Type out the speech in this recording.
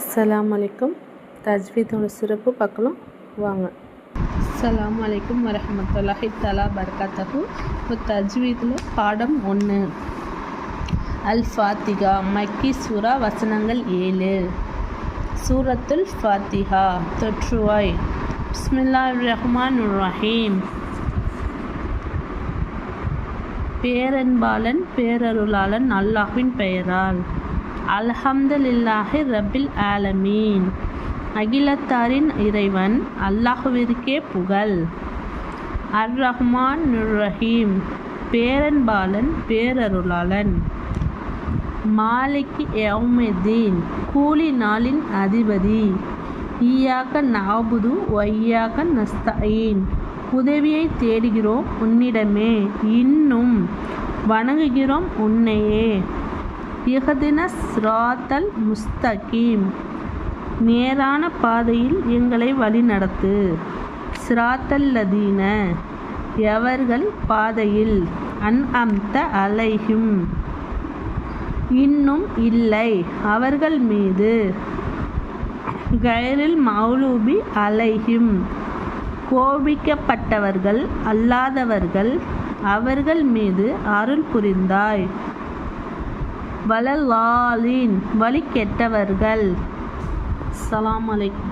அஸ்ஸலாமு அலைக்கும். தஜ்வீதோட சிறப்பு பார்க்கலாம் வாங்க. அஸ்ஸலாமு அலைக்கும் வரஹ்மத்துல்லாஹி தஆலா பரகாத்தஹு. இப்போ தஜ்வீதில் பாடம் 1 அல் ஃபாத்திஹா மக்கி சூரா வசனங்கள் 7. சூரத்துல் ஃபாத்திஹா தொற்றுவாய். பிஸ்மில்லாஹிர் ரஹ்மானிர் ரஹீம். பேரன்பாளன் பேரருளாளன் அல்லாஹ்வின் பெயரால். அல்ஹம்துலில்லாஹி ரப்பில் ஆலமீன். அகிலத்தாரின் இறைவன் அல்லாஹ்விற்கே புகழ். அர் ரஹ்மான் ரஹீம். பேரன்பாளன் பேரருளாளன். மாலிகி யௌமித்தீன். கூலி நாளின் அதிபதி. ஈயாக நஅபுது வ ஈயாக நஸ்தஈன். உதவியை தேடுகிறோம் உன்னிடமே, இன்னும் வணங்குகிறோம் உன்னையே. இஹ்தினஸ் ஸிராத்தல் முஸ்தகீம். நேரான பாதையில் எங்களை வழிநடத்து. ஸிராத்தல் லதீன. எவர்கள் பாதையில். அன்அம்த அலைஹிம். இன்னும் இல்லை அவர்கள் மீது. கைரில் மக்லூபி அலைஹிம். கோபிக்கப்பட்டவர்கள் அல்லாதவர்கள் அவர்கள் மீது அருள் புரிந்தாய். வலல்லாலீன். வழி கெட்டவர்கள். அஸ்ஸலாமு அலைக்கும்.